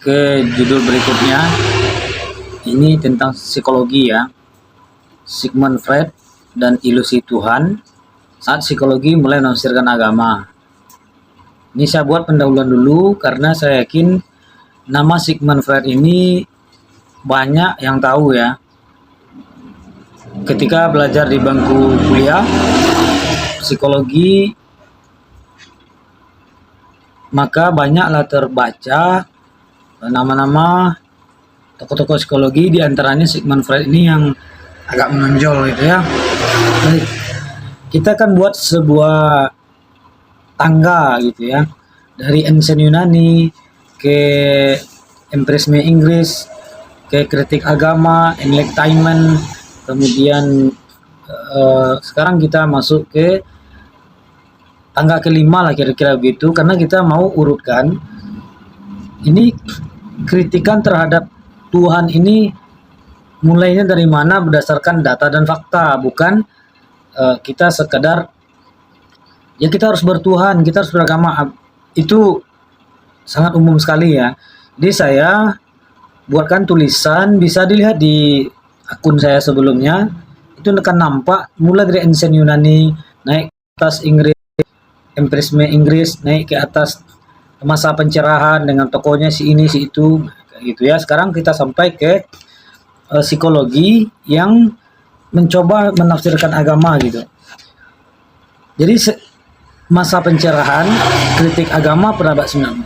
ke judul berikutnya. Ini tentang psikologi ya. Sigmund Freud dan ilusi Tuhan saat psikologi mulai menafsirkan agama. Ini saya buat pendahuluan dulu karena saya yakin nama Sigmund Freud ini banyak yang tahu ya. Ketika belajar di bangku kuliah psikologi, maka banyaklah terbaca nama-nama tokoh-tokoh psikologi, diantaranya Sigmund Freud ini yang agak menonjol gitu ya. Baik, kita akan buat sebuah tangga gitu ya, dari ancient Yunani ke empirisme Inggris, ke kritik agama, enlightenment, kemudian sekarang kita masuk ke tangga kelima lah kira-kira begitu, karena kita mau urutkan ini kritikan terhadap Tuhan ini mulainya dari mana berdasarkan data dan fakta, bukan kita sekedar ya kita harus bertuhan, kita harus beragama. Itu sangat umum sekali ya. Jadi saya buatkan tulisan, bisa dilihat di akun saya sebelumnya, itu akan nampak mulai dari ancient Yunani, naik ke atas Inggris, empirisme Inggris, naik ke atas masa pencerahan dengan tokohnya si ini si itu gitu ya. Sekarang kita sampai ke psikologi yang mencoba menafsirkan agama gitu. Jadi masa pencerahan, kritik agama pada abad 19,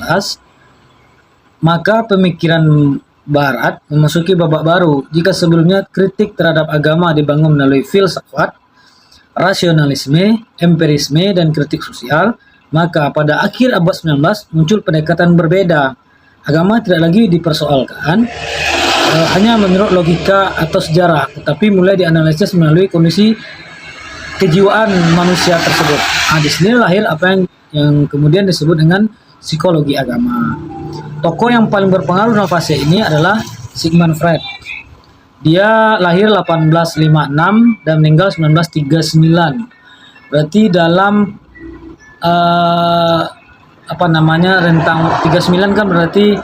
maka pemikiran Barat memasuki babak baru. Jika sebelumnya kritik terhadap agama dibangun melalui filsafat, rasionalisme, empirisme, dan kritik sosial, maka pada akhir abad 19 muncul pendekatan berbeda. Agama tidak lagi dipersoalkan hanya menurut logika atau sejarah, tetapi mulai dianalisis melalui kondisi kejiwaan manusia tersebut. Di sini lahir apa yang kemudian disebut dengan psikologi agama. Tokoh yang paling berpengaruh dalam fase ini adalah Sigmund Freud. Dia lahir 1856 dan meninggal 1939. Berarti dalam rentang 39 kan berarti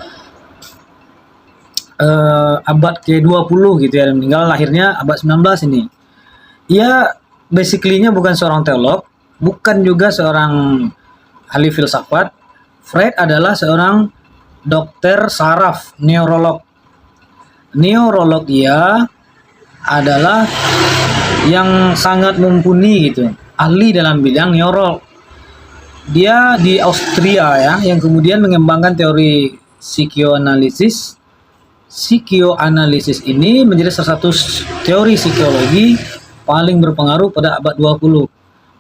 abad ke-20 gitu ya, dan meninggal lahirnya abad 19 ini. Ia basically-nya bukan seorang teolog, bukan juga seorang ahli filsafat. Freud adalah seorang dokter saraf, neurolog. Neurolog dia adalah yang sangat mumpuni gitu, ahli dalam bidang neurolog. Dia di Austria ya, yang kemudian mengembangkan teori psikoanalisis. Psikoanalisis ini menjadi salah satu teori psikologi paling berpengaruh pada abad 20.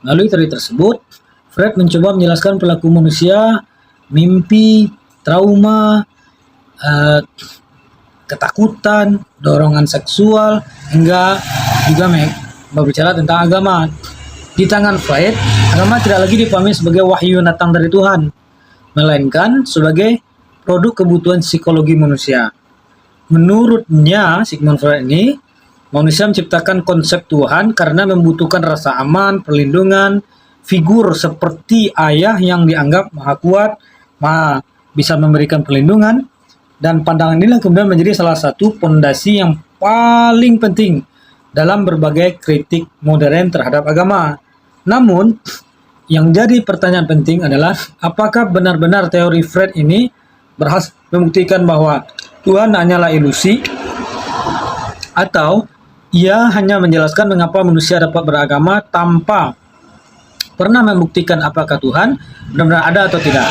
Melalui teori tersebut, Freud mencoba menjelaskan perilaku manusia, mimpi, trauma, ketakutan, dorongan seksual, hingga juga berbicara tentang agama. Di tangan Freud, agama tidak lagi dipahami sebagai wahyu datang dari Tuhan, melainkan sebagai produk kebutuhan psikologi manusia. Menurutnya, Sigmund Freud ini, manusia menciptakan konsep Tuhan karena membutuhkan rasa aman, perlindungan, figur seperti ayah yang dianggap maha kuat, maha bisa memberikan perlindungan, dan pandangan inilah kemudian menjadi salah satu fondasi yang paling penting dalam berbagai kritik modern terhadap agama. Namun, yang jadi pertanyaan penting adalah apakah benar-benar teori Freud ini berhasil membuktikan bahwa Tuhan hanyalah ilusi, atau ia hanya menjelaskan mengapa manusia dapat beragama tanpa pernah membuktikan apakah Tuhan benar-benar ada atau tidak.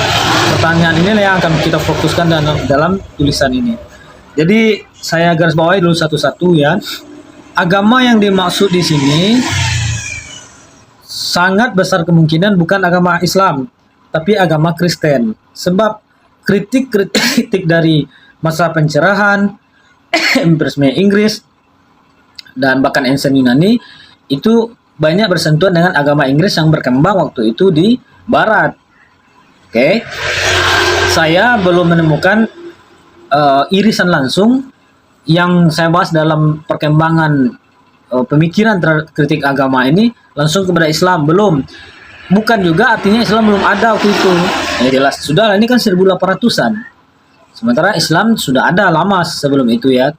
Pertanyaan inilah yang akan kita fokuskan dalam tulisan ini. Jadi saya garis bawahi dulu satu-satu ya. Agama yang dimaksud di sini sangat besar kemungkinan bukan agama Islam, tapi agama Kristen. Sebab kritik-kritik dari masa pencerahan, empirisme Inggris, dan bahkan ancient Yunani itu banyak bersentuhan dengan agama Inggris yang berkembang waktu itu di Barat. Oke, saya belum menemukan irisan langsung yang saya bahas dalam perkembangan pemikiran terhadap kritik agama ini langsung kepada Islam, belum. Bukan juga artinya Islam belum ada waktu itu. Ya jelas, sudah ini kan 1800-an. Sementara Islam sudah ada lama sebelum itu ya.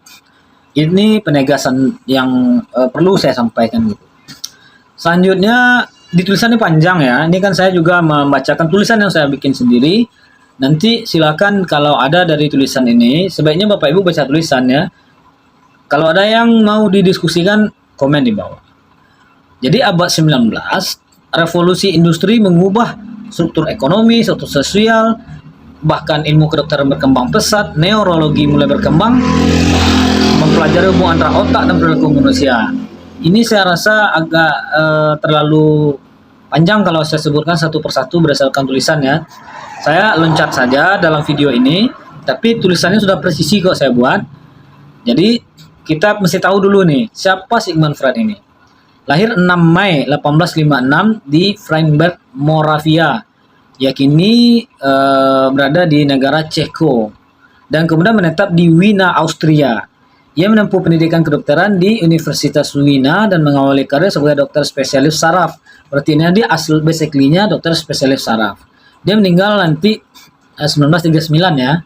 Ini penegasan yang perlu saya sampaikan gitu. Selanjutnya di tulisannya panjang ya. Ini kan saya juga membacakan tulisan yang saya bikin sendiri. Nanti silakan kalau ada dari tulisan ini, sebaiknya Bapak Ibu baca tulisannya. Kalau ada yang mau didiskusikan, komen di bawah. Jadi abad 19, revolusi industri mengubah struktur ekonomi, struktur sosial, bahkan ilmu kedokteran berkembang pesat, neurologi mulai berkembang, mempelajari hubungan antara otak dan perilaku manusia. Ini saya rasa agak terlalu panjang kalau saya sebutkan satu persatu berdasarkan tulisannya. Saya loncat saja dalam video ini, tapi tulisannya sudah presisi kok saya buat. Jadi kita mesti tahu dulu nih, siapa Sigmund Freud ini. Lahir 6 Mei 1856 di Freiburg, Moravia, yakini berada di negara Ceko, dan kemudian menetap di Wina, Austria. Ia menempuh pendidikan kedokteran di Universitas Wina dan mengawali karir sebagai dokter spesialis saraf. Berarti ini dia basically-nya dokter spesialis saraf. Dia meninggal nanti 1939 ya.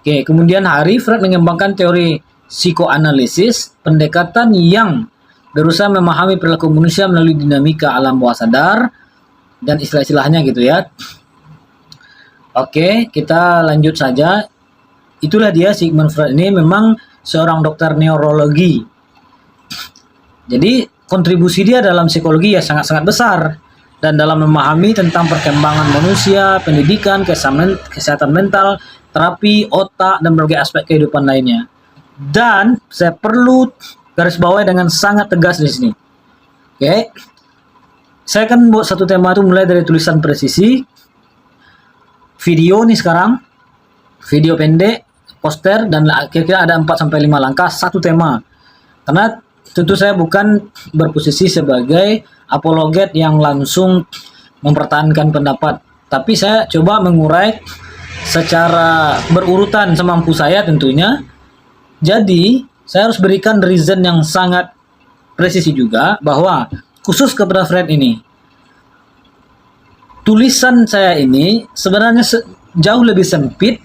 Oke, kemudian Freud mengembangkan teori psikoanalisis, pendekatan yang berusaha memahami perilaku manusia melalui dinamika alam bawah sadar dan istilah-istilahnya gitu ya. Oke, kita lanjut saja. Itulah dia Sigmund Freud ini memang seorang dokter neurologi. Jadi kontribusi dia dalam psikologi ya sangat-sangat besar, dan dalam memahami tentang perkembangan manusia, pendidikan, kesehatan mental, terapi, otak, dan berbagai aspek kehidupan lainnya. Dan saya perlu garis bawahi dengan sangat tegas di sini. Oke. Saya akan buat satu tema itu mulai dari tulisan presisi, video nih sekarang, video pendek, poster, dan kira-kira ada 4-5 langkah, satu tema. Karena tentu saya bukan berposisi sebagai apologet yang langsung mempertahankan pendapat, tapi saya coba mengurai secara berurutan semampu saya tentunya. Jadi saya harus berikan reason yang sangat presisi juga, bahwa khusus kepada Freud ini, tulisan saya ini sebenarnya jauh lebih sempit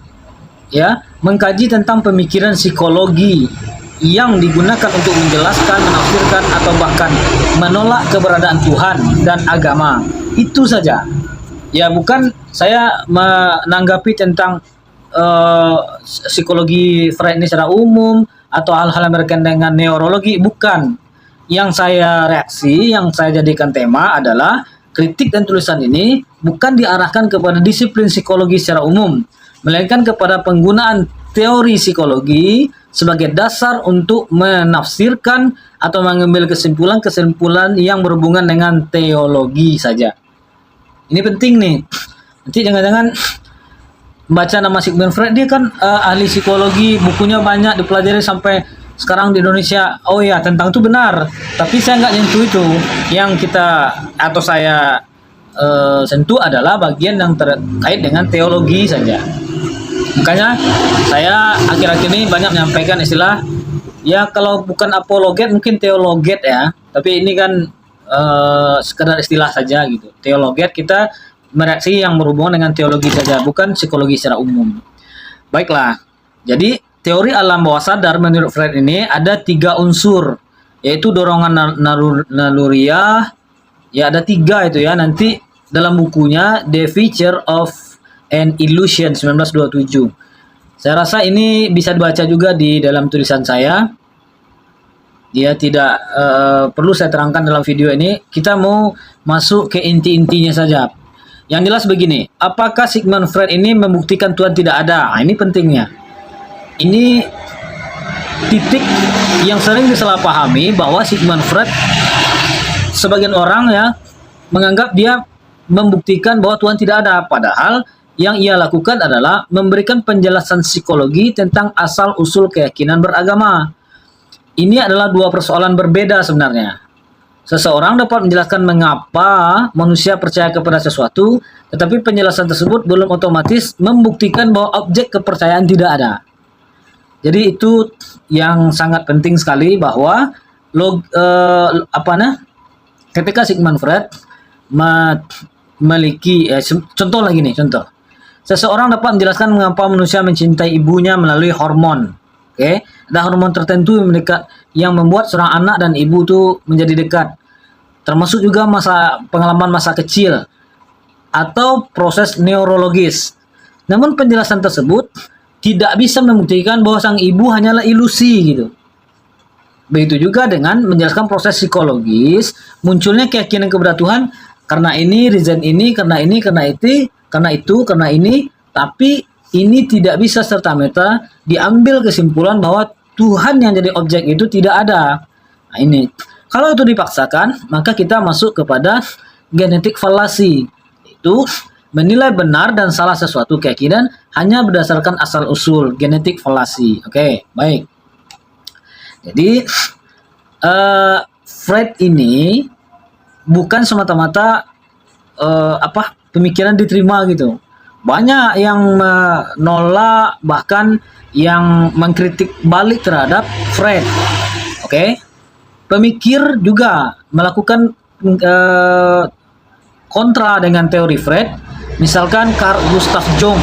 ya, mengkaji tentang pemikiran psikologi yang digunakan untuk menjelaskan, menafsirkan, atau bahkan menolak keberadaan Tuhan dan agama. Itu saja. Ya, bukan saya menanggapi tentang psikologi Freud ini secara umum atau hal-hal yang berkaitan dengan neurologi, bukan. Yang saya reaksi, yang saya jadikan tema adalah kritik dan tulisan ini bukan diarahkan kepada disiplin psikologi secara umum, melainkan kepada penggunaan teori psikologi sebagai dasar untuk menafsirkan atau mengambil kesimpulan-kesimpulan yang berhubungan dengan teologi saja. Ini penting nih. Nanti jangan-jangan baca nama Sigmund Freud, dia kan ahli psikologi, bukunya banyak, dipelajari sampai sekarang di Indonesia. Oh ya, tentang itu benar. Tapi saya nggak nyentuh itu. Yang kita atau saya sentuh adalah bagian yang terkait dengan teologi saja. Makanya saya akhir-akhir ini banyak menyampaikan istilah, ya kalau bukan apologet mungkin teologet ya, tapi ini kan sekedar istilah saja gitu. Teologet, kita mereaksi yang berhubungan dengan teologi saja, bukan psikologi secara umum. Baiklah, jadi teori alam bawah sadar menurut Freud ini ada 3 unsur, yaitu dorongan naluriah, ya ada 3 itu ya, nanti dalam bukunya The Feature of an Illusion 1927. Saya rasa ini bisa dibaca juga di dalam tulisan saya. Dia tidak perlu saya terangkan dalam video ini. Kita mau masuk ke inti-intinya saja. Yang jelas begini, apakah Sigmund Freud ini membuktikan Tuhan tidak ada? Nah, ini pentingnya. Ini titik yang sering disalahpahami, bahwa Sigmund Freud, sebagian orang ya menganggap dia membuktikan bahwa Tuhan tidak ada, padahal yang ia lakukan adalah memberikan penjelasan psikologi tentang asal-usul keyakinan beragama. Ini adalah 2 persoalan berbeda sebenarnya. Seseorang dapat menjelaskan mengapa manusia percaya kepada sesuatu, tetapi penjelasan tersebut belum otomatis membuktikan bahwa objek kepercayaan tidak ada. Jadi itu yang sangat penting sekali, bahwa ketika Sigmund Freud memiliki contoh lagi nih, contoh. seseorang dapat menjelaskan mengapa manusia mencintai ibunya melalui hormon. Oke, ada hormon tertentu yang membuat seorang anak dan ibu itu menjadi dekat. Termasuk juga pengalaman masa kecil atau proses neurologis. Namun penjelasan tersebut tidak bisa membuktikan bahwa sang ibu hanyalah ilusi gitu. Begitu juga dengan menjelaskan proses psikologis, munculnya keyakinan kepada Tuhan karena ini, reason ini, karena ini, karena itu, karena ini, tapi ini tidak bisa serta-merta diambil kesimpulan bahwa Tuhan yang jadi objek itu tidak ada. Nah ini, kalau itu dipaksakan, maka kita masuk kepada genetik falasi. Itu menilai benar dan salah sesuatu keyakinan hanya berdasarkan asal-usul, genetik falasi. Oke, baik. Jadi, Freud ini bukan semata-mata pemikiran diterima gitu. Banyak yang menolak, bahkan yang mengkritik balik terhadap Freud. Oke. Pemikir juga melakukan kontra dengan teori Freud. Misalkan Carl Gustav Jung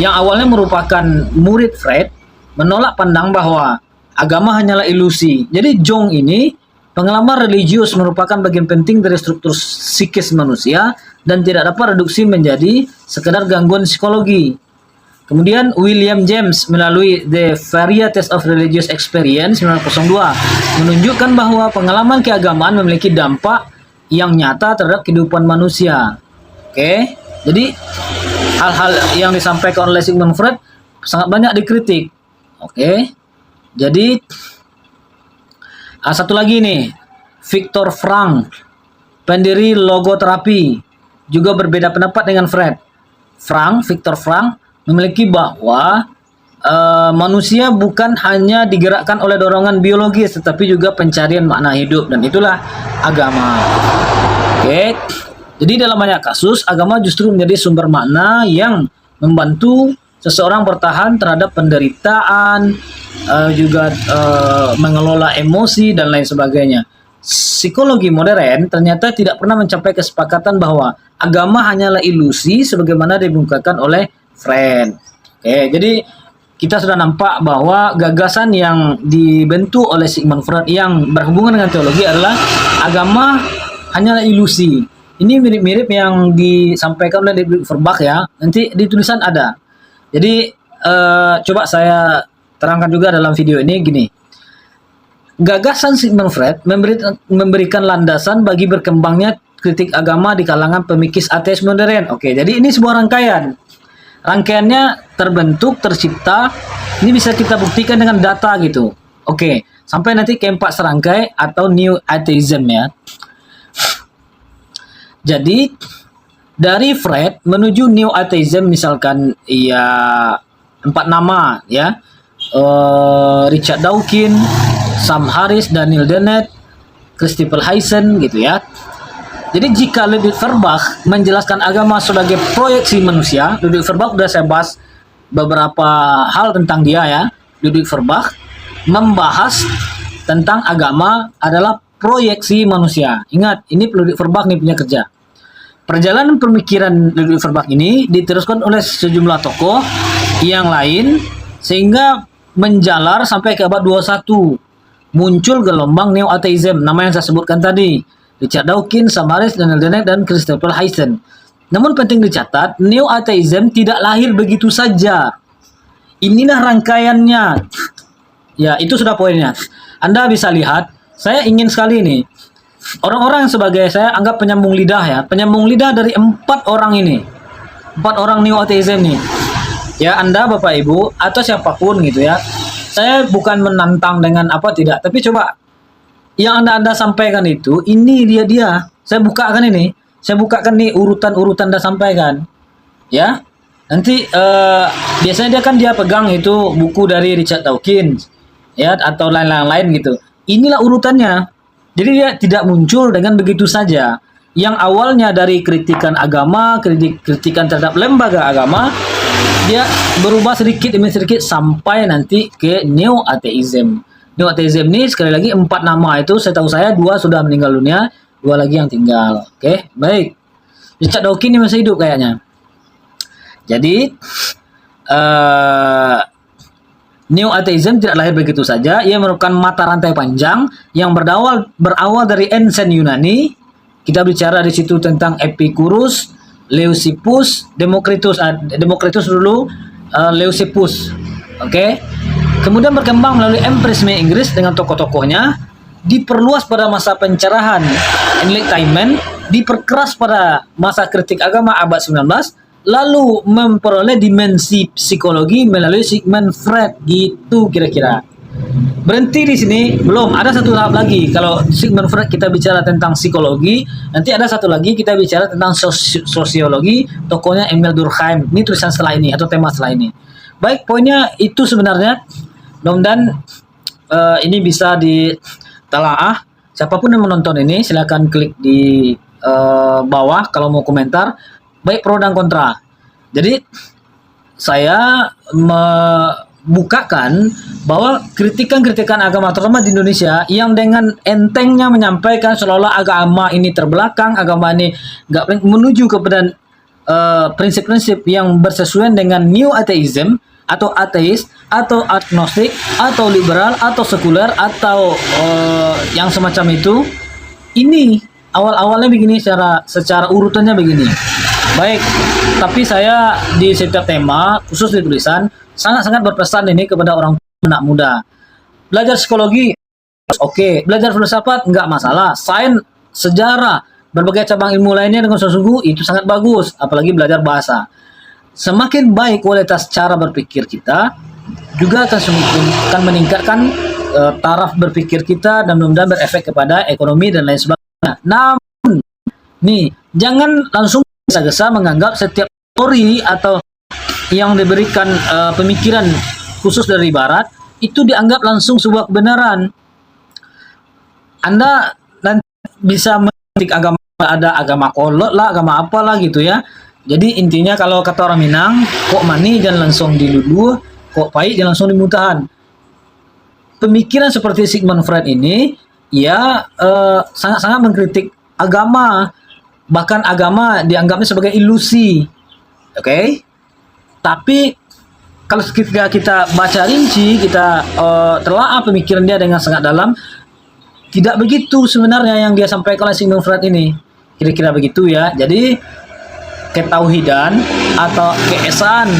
yang awalnya merupakan murid Freud menolak pandang bahwa agama hanyalah ilusi. Jadi Jung ini pengalaman religius merupakan bagian penting dari struktur psikis manusia dan tidak dapat reduksi menjadi sekedar gangguan psikologi. Kemudian William James melalui The Varieties of Religious Experience 1902 menunjukkan bahwa pengalaman keagamaan memiliki dampak yang nyata terhadap kehidupan manusia. Oke, jadi hal-hal yang disampaikan oleh Sigmund Freud sangat banyak dikritik. Oke, jadi satu lagi nih, Viktor Frankl, pendiri logoterapi, juga berbeda pendapat dengan Freud. Viktor Frankl memiliki bahwa manusia bukan hanya digerakkan oleh dorongan biologis, tetapi juga pencarian makna hidup, dan itulah agama. Oke, jadi dalam banyak kasus agama justru menjadi sumber makna yang membantu seseorang bertahan terhadap penderitaan, juga mengelola emosi dan lain sebagainya. Psikologi modern ternyata tidak pernah mencapai kesepakatan bahwa agama hanyalah ilusi sebagaimana dibungkapkan oleh Freud. Oke, jadi kita sudah nampak bahwa gagasan yang dibentuk oleh Sigmund Freud yang berhubungan dengan teologi adalah agama hanyalah ilusi. Ini mirip-mirip yang disampaikan oleh Ludwig Feuerbach ya. Nanti di tulisan ada. Jadi coba saya terangkan juga dalam video ini gini. Gagasan Sigmund Freud memberikan landasan bagi berkembangnya kritik agama di kalangan pemikir ateis modern. Oke, jadi ini sebuah rangkaian. Rangkaiannya terbentuk, tercipta. Ini bisa kita buktikan dengan data gitu. Oke, sampai nanti ke 4 serangkai atau New Atheism ya. Jadi dari Freud menuju New Atheism misalkan ya 4 nama ya. Richard Dawkins, Sam Harris, Daniel Dennett, Christopher Hitchens gitu ya. Jadi jika Ludwig Feuerbach menjelaskan agama sebagai proyeksi manusia, Ludwig Feuerbach sudah saya bahas beberapa hal tentang dia ya. Ludwig Feuerbach membahas tentang agama adalah proyeksi manusia. Ingat, ini Ludwig Feuerbach nih punya kerja. Perjalanan pemikiran Ludwig Feuerbach ini diteruskan oleh sejumlah tokoh yang lain sehingga menjalar sampai ke abad 21. Muncul gelombang neo-atheism, nama yang saya sebutkan tadi. Richard Dawkins, Sam Harris, Daniel Dennett, dan Christopher Hitchens. Namun penting dicatat, neo-atheism tidak lahir begitu saja. Inilah rangkaiannya. Ya, itu sudah poinnya. Anda bisa lihat, saya ingin sekali nih, orang-orang yang sebagai saya anggap penyambung lidah ya, penyambung lidah dari 4 orang ini. 4 orang neo-atheism nih. Ya, Anda Bapak Ibu atau siapapun gitu ya. Saya bukan menantang dengan apa tidak, tapi coba yang Anda sampaikan itu, ini dia. Saya bukakan ini. Saya bukakan nih urutan-urutan Anda sampaikan. Ya. Nanti biasanya dia pegang itu buku dari Richard Dawkins ya atau lain-lain gitu. Inilah urutannya. Jadi dia tidak muncul dengan begitu saja. Yang awalnya dari kritikan agama, kritikan terhadap lembaga agama, dia berubah sedikit demi sedikit sampai nanti ke neo-atheism. Neo-atheism ini sekali lagi 4 nama itu saya tahu 2 sudah meninggal dunia, 2 lagi yang tinggal. Oke, baik. Richard Dawkins ini masih hidup kayaknya. Jadi Neo atheism tidak lahir begitu saja. Ia merupakan mata rantai panjang yang berawal dari ancient Yunani. Kita bicara di situ tentang Epicurus, Leucippus, Demokritus dulu, Leucippus. Oke. Kemudian berkembang melalui empirisme Inggris dengan tokoh-tokohnya, diperluas pada masa pencerahan Enlightenment, diperkeras pada masa kritik agama abad 19, lalu memperoleh dimensi psikologi melalui Sigmund Freud, gitu kira-kira. Berhenti di sini belum, ada satu tahap lagi. Kalau Sigmund Freud kita bicara tentang psikologi, nanti ada satu lagi kita bicara tentang sosiologi, tokohnya Emil Durkheim. Ini tulisan setelah ini atau tema setelah ini. Baik, poinnya itu sebenarnya. Mudah-mudahan ini bisa ditelaah. Siapapun yang menonton ini silakan klik di bawah kalau mau komentar, baik pro dan kontra. Jadi saya membukakan bahwa kritikan-kritikan agama terutama di Indonesia yang dengan entengnya menyampaikan seolah-olah agama ini terbelakang, agama ini nggak menuju kepada prinsip-prinsip yang bersesuaian dengan new atheism atau ateis atau agnostik atau liberal atau sekuler atau yang semacam itu. Ini awal-awalnya begini, secara urutannya begini. Baik, tapi saya di setiap tema, khusus di tulisan, sangat-sangat berpesan ini kepada orang anak muda. Belajar psikologi, oke. Belajar filsafat, enggak masalah. Sains, sejarah, berbagai cabang ilmu lainnya dengan sungguh-sungguh, itu sangat bagus. Apalagi belajar bahasa. Semakin baik kualitas cara berpikir kita, juga akan meningkatkan taraf berpikir kita dan mudah-mudahan berefek kepada ekonomi dan lain sebagainya. Namun, nih, jangan langsung gesa-gesa menganggap setiap teori atau yang diberikan pemikiran khusus dari Barat itu dianggap langsung sebuah kebenaran. Anda nanti bisa memetik agama, ada agama kolot lah, agama apalah gitu ya. Jadi intinya kalau kata orang Minang, kok mani jangan langsung diluluh, kok pahit jangan langsung dimutahan. Pemikiran seperti Sigmund Freud ini ya sangat-sangat mengkritik agama. Bahkan agama dianggapnya sebagai ilusi. Oke? Tapi kalau ketika kita baca rinci, kita telaah pemikiran dia dengan sangat dalam, tidak begitu sebenarnya yang dia sampaikan oleh Sigmund Freud ini. Kira-kira begitu ya. Jadi ketauhidan atau keesaan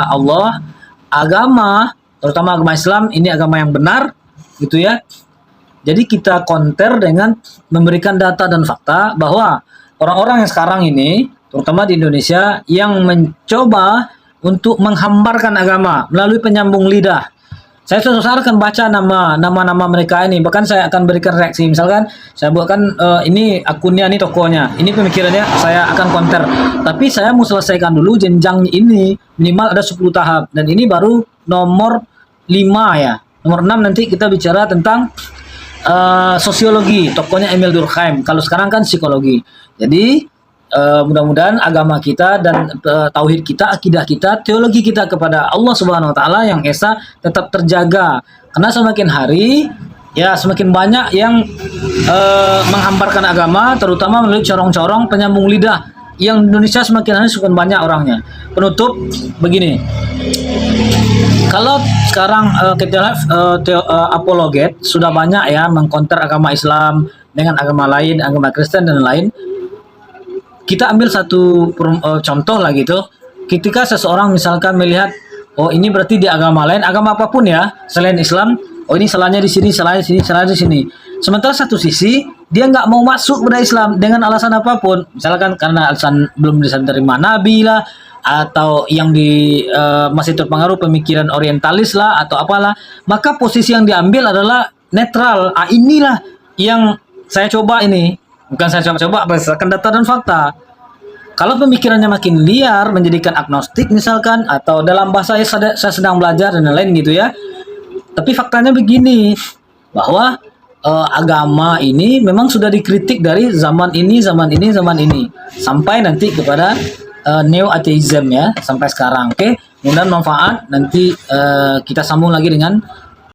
Allah, agama, terutama agama Islam, ini agama yang benar, gitu ya. Jadi kita counter dengan memberikan data dan fakta bahwa orang-orang yang sekarang ini, terutama di Indonesia, yang mencoba untuk menghambarkan agama melalui penyambung lidah. Saya suatu saat akan baca nama-nama mereka ini, bahkan saya akan berikan reaksi. Misalkan saya buatkan ini akunnya, ini tokonya, ini pemikirannya, saya akan counter. Tapi saya mau selesaikan dulu jenjang ini, minimal ada 10 tahap. Dan ini baru nomor 5 ya. Nomor 6 nanti kita bicara tentang sosiologi, tokohnya Emil Durkheim. Kalau sekarang kan psikologi. Jadi mudah-mudahan agama kita dan tauhid kita, akidah kita, teologi kita kepada Allah Subhanahu wa taala yang esa tetap terjaga. Karena semakin hari ya semakin banyak yang menghamparkan agama, terutama melalui corong-corong penyambung lidah. Yang Indonesia semakin hari semakin banyak orangnya. Penutup begini. Kalau sekarang kita lihat apologet sudah banyak ya mengkonter agama Islam dengan agama lain, agama Kristen dan lain. Kita ambil satu contoh lah gitu. Ketika seseorang misalkan melihat, oh ini berarti di agama lain, agama apapun ya, selain Islam, oh ini salahnya di sini, salahnya di sini, salahnya di sini. Sementara satu sisi dia nggak mau masuk pada Islam dengan alasan apapun, misalkan karena alasan belum bisa terima Nabi lah, atau yang masih terpengaruh pemikiran orientalis lah, atau apalah, maka posisi yang diambil adalah netral. Inilah yang saya coba ini. Bukan saya coba-coba berdasarkan data dan fakta. Kalau pemikirannya makin liar, menjadikan agnostik misalkan, atau dalam bahasa saya sedang belajar dan lain-lain gitu ya. Tapi faktanya begini, bahwa agama ini memang sudah dikritik dari zaman ini, sampai nanti kepada neo atheism ya, sampai sekarang. Oke, mudah-mudahan manfaat. Nanti kita sambung lagi dengan